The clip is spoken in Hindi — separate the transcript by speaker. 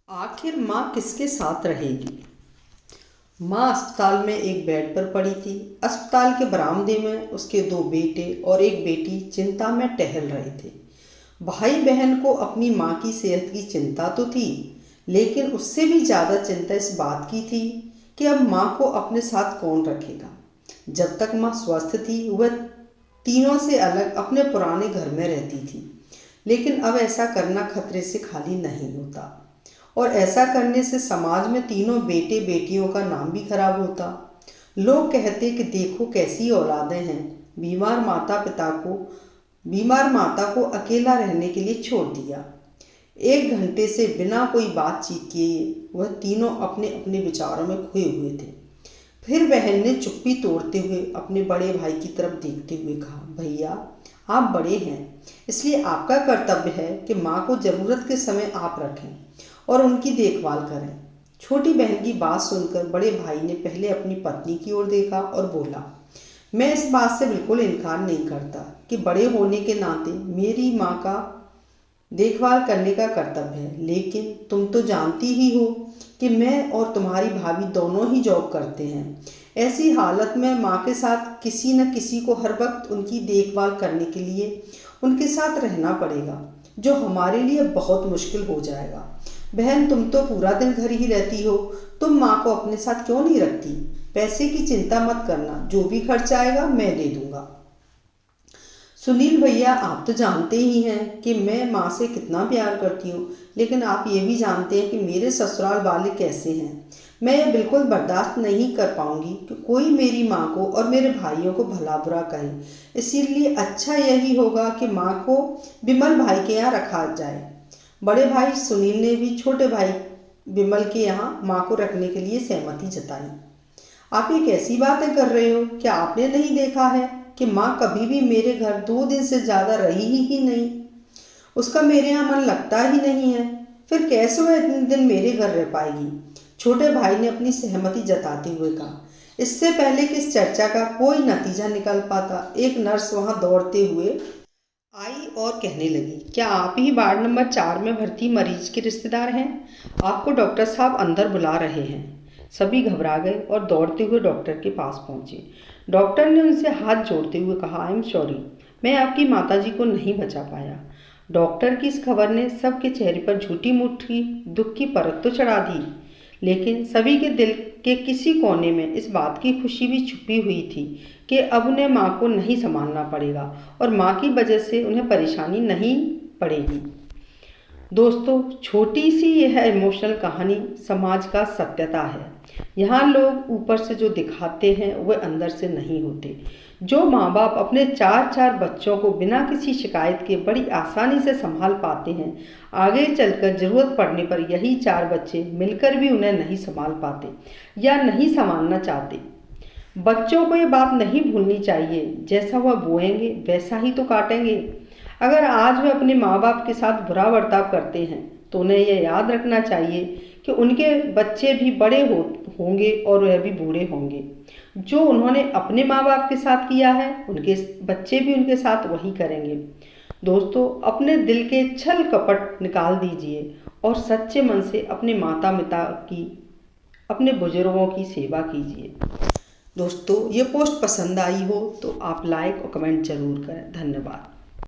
Speaker 1: आखिर माँ किसके साथ रहेगी। माँ अस्पताल में एक बेड पर पड़ी थी। अस्पताल के बरामदे में उसके दो बेटे और एक बेटी चिंता में टहल रहे थे। भाई बहन को अपनी माँ की सेहत की चिंता तो थी, लेकिन उससे भी ज़्यादा चिंता इस बात की थी कि अब माँ को अपने साथ कौन रखेगा। जब तक माँ स्वस्थ थी वह तीनों से अलग अपने पुराने घर में रहती थी, लेकिन अब ऐसा करना खतरे से खाली नहीं होता और ऐसा करने से समाज में तीनों बेटे बेटियों का नाम भी खराब होता। लोग कहते कि देखो कैसी औलादें हैं, बीमार माता को अकेला रहने के लिए छोड़ दिया। 1 घंटे से बिना कोई बातचीत किए वह तीनों अपने अपने विचारों में खोए हुए थे। फिर बहन ने चुप्पी तोड़ते हुए अपने बड़े भाई की तरफ देखते हुए कहा, भैया आप बड़े हैं, इसलिए आपका कर्तव्य है कि माँ को ज़रूरत के समय आप रखें और उनकी देखभाल करें। छोटी बहन की बात सुनकर बड़े भाई ने पहले अपनी पत्नी की ओर देखा और बोला, मैं इस बात से बिल्कुल इनकार नहीं करता कि बड़े होने के नाते मेरी माँ का देखभाल करने का कर्तव्य है, लेकिन तुम तो जानती ही हो कि मैं और तुम्हारी भाभी दोनों ही जॉब करते हैं। ऐसी हालत में माँ के साथ किसी न किसी को हर वक्त उनकी देखभाल करने के लिए उनके साथ रहना पड़ेगा, जो हमारे लिए बहुत मुश्किल हो जाएगा। बहन तुम तो पूरा दिन घर ही रहती हो, तुम माँ को अपने साथ क्यों नहीं रखती। पैसे की चिंता मत करना, जो भी खर्च आएगा मैं दे दूंगा। सुनील भैया आप तो जानते ही हैं कि मैं माँ से कितना प्यार करती हूँ, लेकिन आप ये भी जानते हैं कि मेरे ससुराल वाले कैसे हैं। मैं ये बिल्कुल बर्दाश्त नहीं कर पाऊंगी कि कोई मेरी माँ को और मेरे भाइयों को भला बुरा कहे। इसीलिए अच्छा यही होगा कि माँ को विमल भाई के यहाँ रखा जाए। बड़े भाई सुनील ने भी छोटे भाई विमल के यहाँ माँ को रखने के लिए सहमति जताई। आप ये कैसी बातें कर रहे हो, क्या आपने नहीं देखा है कि माँ कभी भी मेरे घर 2 दिन से ज़्यादा रही ही नहीं। उसका मेरे यहाँ मन लगता ही नहीं है, फिर कैसे वह इतने दिन मेरे घर रह पाएगी। छोटे भाई ने अपनी सहमति जताते हुए कहा। इससे पहले कि इस चर्चा का कोई नतीजा निकल पाता, एक नर्स वहाँ दौड़ते हुए आई और कहने लगी, क्या आप ही वार्ड नंबर 4 में भर्ती मरीज के रिश्तेदार हैं? आपको डॉक्टर साहब अंदर बुला रहे हैं। सभी घबरा गए और दौड़ते हुए डॉक्टर के पास पहुंचे। डॉक्टर ने उनसे हाथ जोड़ते हुए कहा, आई एम सॉरी, मैं आपकी माताजी को नहीं बचा पाया। डॉक्टर की इस खबर ने सबके चेहरे पर झूठी मूठी दुख की परत तो चढ़ा दी, लेकिन सभी के दिल के किसी कोने में इस बात की खुशी भी छुपी हुई थी कि अब उन्हें माँ को नहीं संभालना पड़ेगा और माँ की वजह से उन्हें परेशानी नहीं पड़ेगी। दोस्तों, छोटी सी यह इमोशनल कहानी समाज का सत्यता है। यहाँ लोग ऊपर से जो दिखाते हैं वह अंदर से नहीं होते। जो माँ बाप अपने 4-4 बच्चों को बिना किसी शिकायत के बड़ी आसानी से संभाल पाते हैं, आगे चलकर ज़रूरत पड़ने पर यही 4 बच्चे मिलकर भी उन्हें नहीं संभाल पाते या नहीं संभालना चाहते। बच्चों को ये बात नहीं भूलनी चाहिए, जैसा वह बोएंगे वैसा ही तो काटेंगे। अगर आज वे अपने माँ बाप के साथ बुरा बर्ताव करते हैं तो उन्हें यह याद रखना चाहिए कि उनके बच्चे भी बड़े होंगे और वह भी बूढ़े होंगे। जो उन्होंने अपने माँ बाप के साथ किया है, उनके बच्चे भी उनके साथ वही करेंगे। दोस्तों, अपने दिल के छल कपट निकाल दीजिए और सच्चे मन से अपने माता पिता की, अपने बुजुर्गों की सेवा कीजिए। दोस्तों, ये पोस्ट पसंद आई हो तो आप लाइक और कमेंट जरूर करें। धन्यवाद।